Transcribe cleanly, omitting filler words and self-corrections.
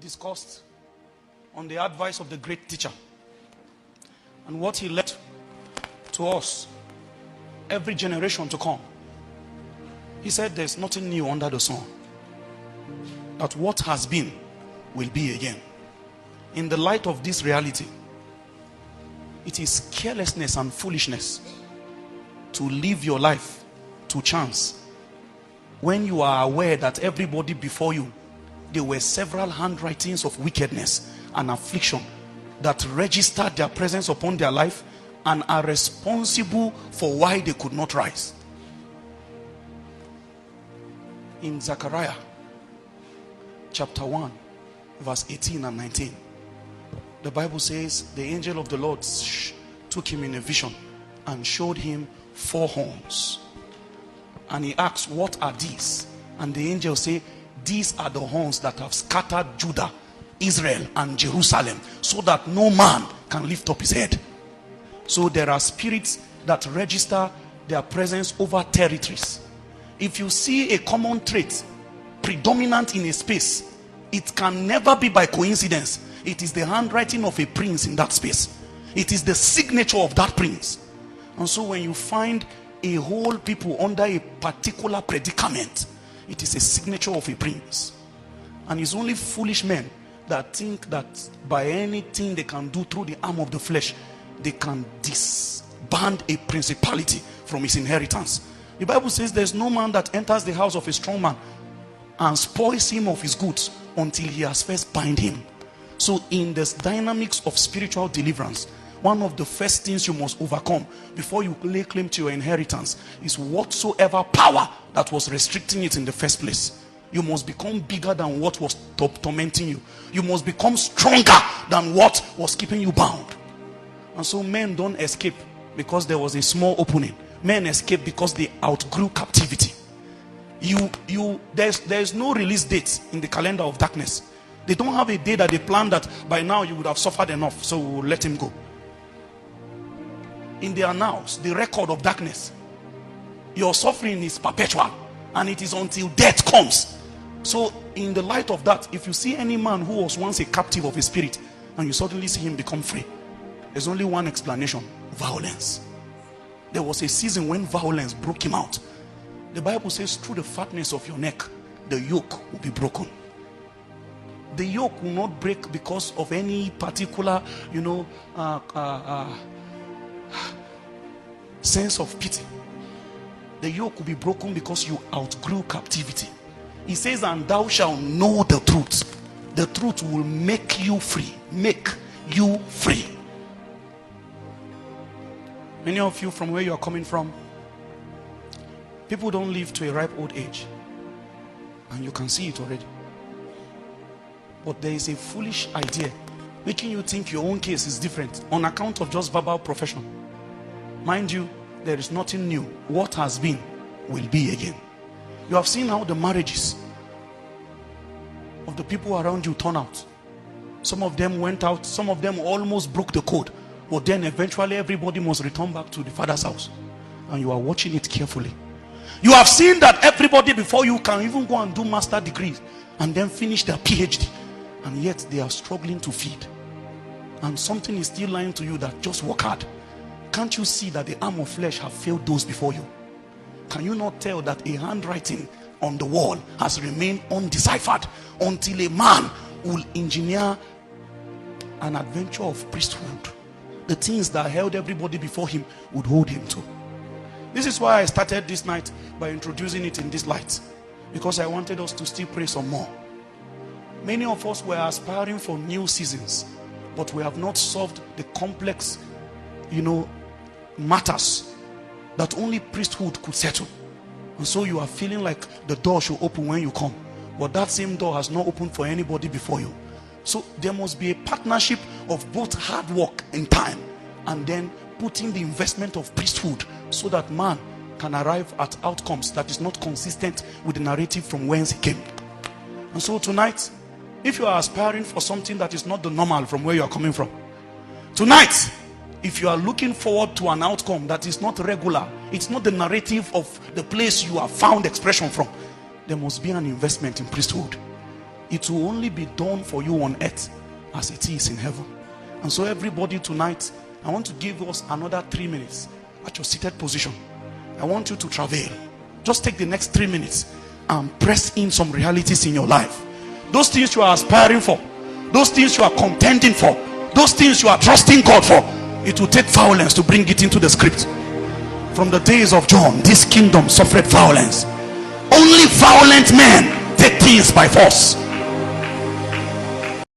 discussed on the advice of the great teacher and what he left to us, every generation to come. He said there's nothing new under the sun. That what has been will be again. In the light of this reality, it is carelessness and foolishness to live your life to chance when you are aware that everybody before you, there were several handwritings of wickedness and affliction that registered their presence upon their life and are responsible for why they could not rise. In Zechariah chapter 1 verse 18 and 19, the Bible says the angel of the Lord took him in a vision and showed him 4 horns, and he asked, what are these? And the angel said, these are the horns that have scattered Judah, Israel and Jerusalem, so that no man can lift up his head. So there are spirits that register their presence over territories. If you see a common trait predominant in a space, it can never be by coincidence. It is the handwriting of a prince in that space. It is the signature of that prince. And so when you find a whole people under a particular predicament, it is a signature of a prince. And it's only foolish men that think that by anything they can do through the arm of the flesh, they can disband a principality from his inheritance. The Bible says there's no man that enters the house of a strong man and spoils him of his goods until he has first bind him. So in this dynamics of spiritual deliverance, one of the first things you must overcome before you lay claim to your inheritance is whatsoever power that was restricting it in the first place. You must become bigger than what was tormenting you. You must become stronger than what was keeping you bound. And so men don't escape because there was a small opening. Men escape because they outgrew captivity. There's no release date in the calendar of darkness. They don't have a day that they plan that by now you would have suffered enough, so we'll let him go. In the annals, the record of darkness, your suffering is perpetual, and it is until death comes. So in the light of that, if you see any man who was once a captive of a spirit and you suddenly see him become free, there's only one explanation: violence. There was a season when violence broke him out. The Bible says through the fatness of your neck, the yoke will be broken. The yoke will not break because of any particular, sense of pity. The yoke will be broken because you outgrew captivity. He says, and thou shalt know the truth. The truth will make you free. Make you free. Many of you, from where you are coming from, people don't live to a ripe old age, and you can see it already. But there is a foolish idea making you think your own case is different on account of just verbal profession. Mind you, there is nothing new. What has been will be again. You have seen how the marriages of the people around you turn out. Some of them went out, some of them almost broke the code, but then eventually everybody must return back to the father's house, and you are watching it carefully. You have seen that everybody before you can even go and do master degrees and then finish their PhD, and yet they are struggling to feed. And something is still lying to you that just work hard. Can't you see that the arm of flesh have failed those before you? Can you not tell that a handwriting on the wall has remained undeciphered until a man will engineer an adventure of priesthood? The things that held everybody before him would hold him to. This is why I started this night by introducing it in this light, because I wanted us to still pray some more. Many of us were aspiring for new seasons, but we have not solved the complex, matters that only priesthood could settle. And so you are feeling like the door should open when you come, but that same door has not opened for anybody before you. So there must be a partnership of both hard work and time, and then putting the investment of priesthood, so that man can arrive at outcomes that is not consistent with the narrative from whence he came. And so tonight, if you are aspiring for something that is not the normal from where you are coming from, tonight, if you are looking forward to an outcome that is not regular, it's not the narrative of the place you have found expression from, there must be an investment in priesthood. it will only be done for you on earth as it is in heaven. And so everybody tonight, I want to give us another 3 minutes at your seated position. I want you to travail. Just take the next 3 minutes and press in some realities in your life. Those things you are aspiring for, those things you are contending for, those things you are trusting God for, it will take violence to bring it into the script. From the days of John, this kingdom suffered violence. Only violent men take things by force.